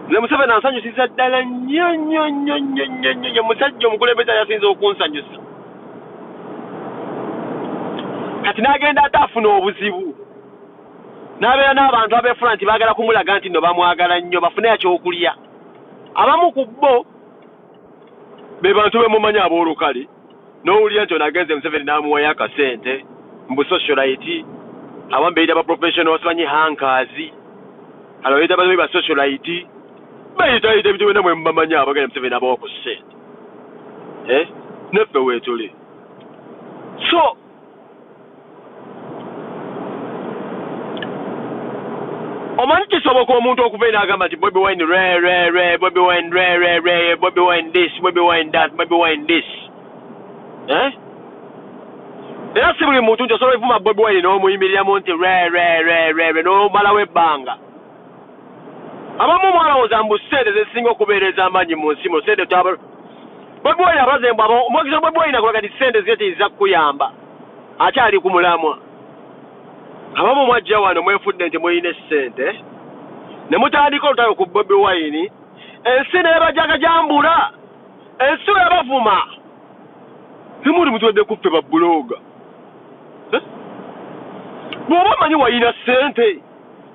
ne Museveni ansanyusiza ddala nnyo musajja omukulembeze yasinze okunsanyusa kati n'agenda ate afuna obuzibu n'abeera n'abantu abeefuna nti baagala kumulaga nti no bamwagala nnyo bafune ekyokulya abamu ku bo be bantu bemumanyi aboolukale n'owulira nti ono agenze Museveni n'amuwayo akasente mbu socialite abamu beeyita baprofessional basimanyi hankaazi alo beeyita bazibi ba socialite bayitayita ebintu byonna mwe mubamanyi abagenda Museveni abawa ku ssente neffe weetuli so omanyi kisoboka omuntu okuva n'agamba nti Bobi Wine Bobi Wine Bobi Wine this Bobi Wine that Bobi Wine this era si buli muntu nti osobola okuvuma Bobi Wine n'omuyimiriramu nti n'omalawo ebbanga abamu mwalowooza mbu ssente zezisinga okubeereza amaanyi mu nsi mu ssente Bobi Wine abazemba omwogeza Bobi Wine akulaga nti ssente ziye tiyinza kukuyamba akyali ku mulamwa abamu mwajja wano mwefudde nti muyina essente ne mutandika olutalo ku Bobi Wine ensi neebajagajambula ensi webavuma temuli mutuwadde kuffe babbuloga bw'oba manyi wayina ssente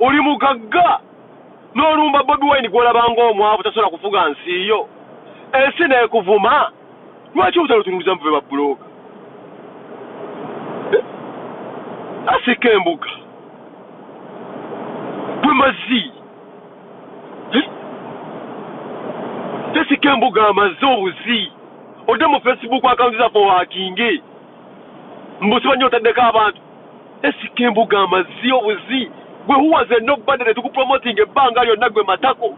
oli mugagga n'olumba Bobi Wine gw'olabanga omwavu tasobola kufuga nsi yo ensi neekuvuma lwaki obutalutunuliza muve babbuloga asika embuga bwe mazi tesika embuga amaze obuzi odde mu Facebook akawunti zaffe wakinge mbusimanyi otaddeko abantu esika embuga amazi obuzi gwe huwaze nobody ne tukupromotinga ebbanga lyonna gwe matako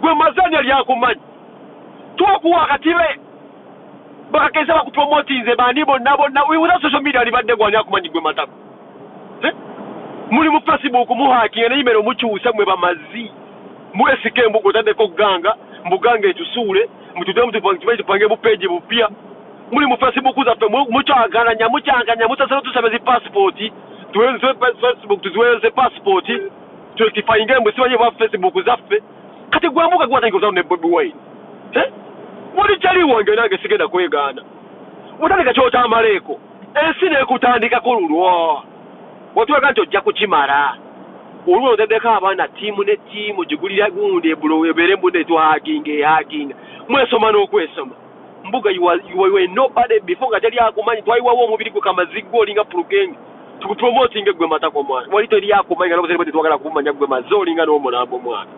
gwe mazanya lyakumanyi twakuwa akatibe bakakeza bakupromotinze bandi bonna without social media libadde gwani akumanyi gwe matako muli mu Facebook muhakinga ne email mukyusa mwe bamazi mwesika embuga otaddeko ganga mbuganga etusuule mutudde tupange bupeji bupya muli mu Facebook zaffe mukyaganya mutasala tusaba zi passport tuwenze Facebook tuziweze passport turekifyinge mbwe simanyi bwa Facebook zaffe kati gwambuka gwatandika kuzana ne Bobi Wine wali kyali wange nange sigenda kwegaana utandika kyotambaleeko ensi neekutandikako lulwa watulaga nti ojja kukimala olwo oteddeko abaana ttiimu ne ttiimu gigulira gundi ebulo ebeere mbudde twahaginga mwesoma n'okwesoma mbuga you were nobody before nga teri akumanyi twayiwawo omubiri gwe kamazigwe olinga pulugenge tukupromotinga gwe matako mwana wali teri akumanyi nga nobusere bwe tetwagala kumanya gwe mazi olinga n'omulambo mwana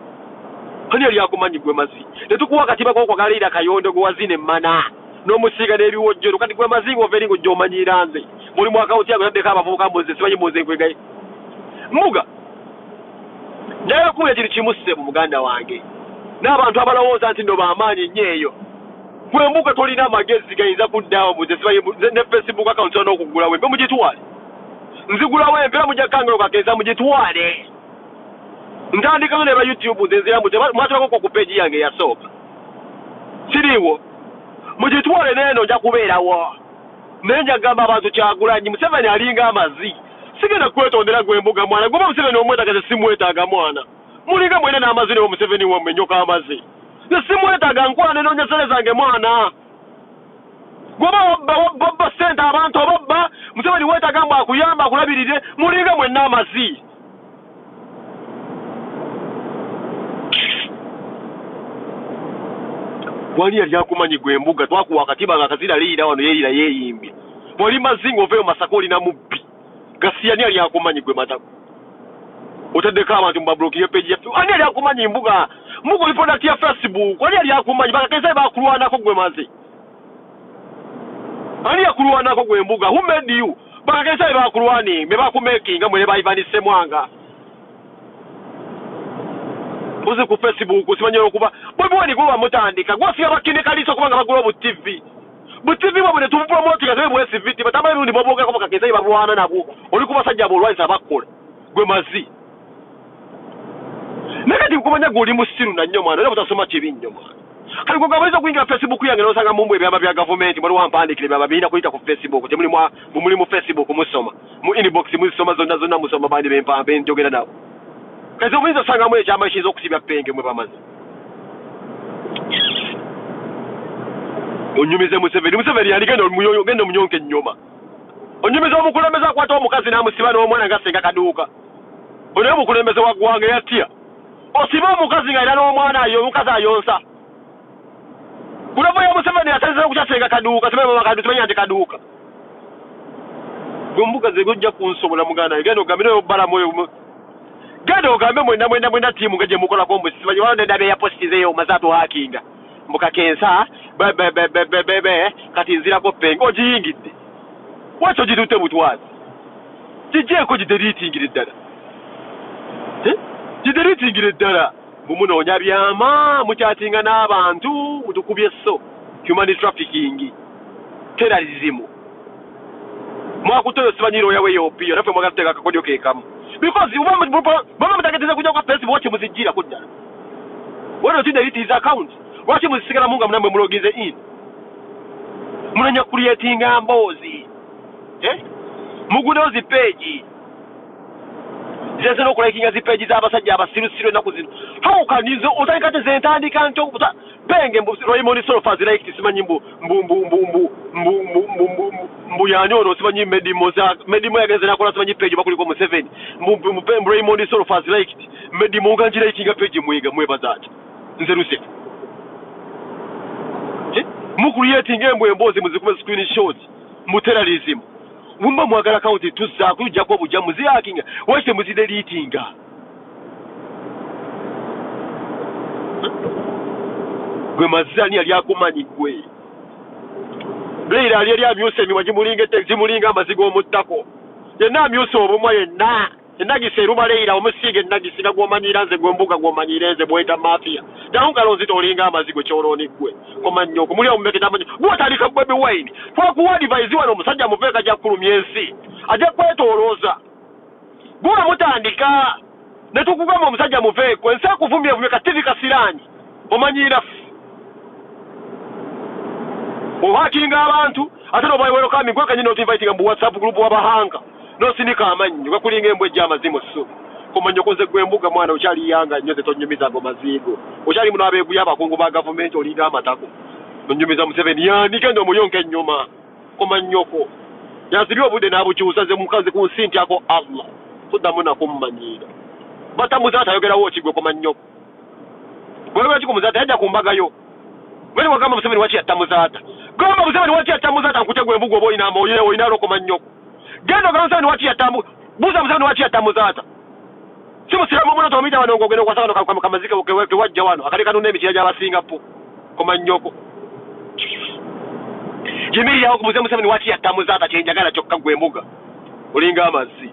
ani yali akumanyi gwe mazi tetukuwa katiba kokwagalira kayondo gwe wazina emmana n'omusiiga n'ebiwojjolo kati gwe mazinga ova eringa ojja omanyira nze mulimu akawunti yange taddeko abavubuka mbuze simanyi muze nkwegaye mbuga njagala kuwulira kiri kimu ssebo muganda wange n'abantu abalowooza nti no bamaanyi nnyo eyo gwe mbuga tolina amagezi gayinza kuddaawo muze simanyi ne Facebook account olina okugulawo empe mugitwale nzigulawo empe era mujja kangalo kakenza mugitwale ntandikayo ne ba YouTube nzenziramu mwatulako ku page yange yasooka siriiwo mugitwale neeno nja kubeerawo naye njagamba abantu Kyagulanyi Museveni alinga amazi sigenda kwetondera gwe mbuga mwana goba Museveni omwetaaga simwetaaga mwana mulinga mwene n'amazi newo Museveni wammenyoka amazi simwetaaga nkwana noonya sente zange mwana goba wabba ssente abantu obabba Museveni weetaaga mbu akuyamba akulabirire mulinga mwenna amazi wali yali akumanyi gwe mbuga twakuwa akatiba nga akazira liira wano yeeyira yeeyimbye wali mazinga oveeyo masaka olina mubbi gasiyani yali akumanyi gwe matako otaddeko abantu mubabulokire peji yaffe ani yali akumanyi mbuga oli product ya Facebook ani yali akumanyi bakakesa bakulwanako gwe maze ani yakulwanako gwe mbuga who made you bakakesa bakulwani be bakumakinga mwene bayivanise mwanga uze ku Facebook simanyira okuba Bobi Wine gwe bamutandika gwafika bakinekaliso kubanga bagula bu TV bwe ne tupromotinga zewe bwe CVT batama rundi boboga ko bakakeza balwana nabo oli kubasajja abolwanisa abakola gwe mazi nakati kumanya goli musiru na nnyo mwana obutasoma kibi nnyo mwana kali kugabaliza kuingira Facebook yange nosanga mumbu ebyamba bya government bali wampandikire byaba bina kuyita ku Facebook temuli mu Facebook musoma mu inbox musoma zonna musoma bandi bempambe njogera nabo kazi omuyinza osangamu ekyama ekiyinza okusibya penge mwe bamaze onyumize Museveni yali genda omunyonka ennyoma onyumize omukulembeze akwata omukazi n'amusiba n'omwana ngasenga kaduuka onaye omukulembeze wa ggwanga yatya osiba omukazi nga era n'omwana omukazi ayonsa kulava ya Museveni yasanze okukyasenga kaduuka simanya nti kaduuka gumbuga zegojja kunsobola muganda genda ogambe n'obbalamu genda ogambe mwena tiimu nga gye mukolako mbusibanye wala nendabe ya postizeyo mazatu hakinga mbuka kensa kati nzirako penga ogiyingidde wakyo gitutte butwazi kijeeko gideritingire ddala gideritingire ddala mumunoonya byama mukyatinga n'abantu mutukubye so human trafficking terrorism mwakutoyo sibanyiro yawe yopiyo naffe mwagala tuteeka akakodyo keekamu because baba mutageteza kujja kwa Facebook wache muzijira kudda wano tinda delete his account wache muzisigala munga mnamwe mulogize in munanya creating ambozi mugunozi page zese no kulikinga zi page z'abasajja abasirusiru na kuzino how can you otankate zentandika nto benge Raymond Solfaz like simanyi mbu yanyono simanyi medimo yageze nakola simanyi page bakuliko mu 7 mbu Raymond Solfaz like medimo nganjira ikinga page mwebazaati nze Rusef mu creating embozi muzikume screenshot mu terrorism mumba mwagala account tuzza kujja ko bujja muzi hacking wache muzideletinga gwe mazani yali akumanyi gwe Blair yali amyuse emiwaji mulinga teksi mulinga amazigo omuttako yenna amyuse obumwa yenna giseruma Leira omusinge nagisinga gwomanyira nze gwembuga gwomanyira nze bweta mafia daungalo nzito olinga amazigo choroni gwe komanyo kumuli omubeke tamanyi bwatandika Bobi Wine twakuwa advise wano omusajja muveka ajja kulumya ensi ajja kwetolooza gula mutandika ne tukugamba omusajja muveko ensi akuvumye kativi kasirani omanyira ohakinga abantu ate nobayiwero kami gwe kanyina otinvitinga mu WhatsApp group wabahanga nosinika amanyi gakulinga embwejja amazimu so komanyo koze gwembuga mwana okyali yanga nnyo tetonyumiza ngo mazigo okyali muno abeeguya abakungu ba gavumenti olinga amatako nonyumiza Museveni yani kendo omuyonka ennyuma komanyoko yazibye obudde n'abukyusa ze mukazi ku nsi nti ako Allah tuddamu nakummanyira batamuzaata ayogerawo kigwe komanyoko bwelwaki kumuzaata yajja kumbagayo wali wagamba Museveni waki yattamuzaata gamba Museveni waki yattamuzaata nkutegwa embuga oba oyina amoyire oyina lokomanyoko genda ogamba Museveni waki yattamu buuza Museveni waki yattamuzaata si musiramu muno tomita wano ngogenda okwasakano kamazika kewajja wano akali kanuna emikira gy'abasinga po komanyoko jimirirawo kumuze Museveni waki yattamuzaata kyenjagala kyokka gwe embuga olinga amazzi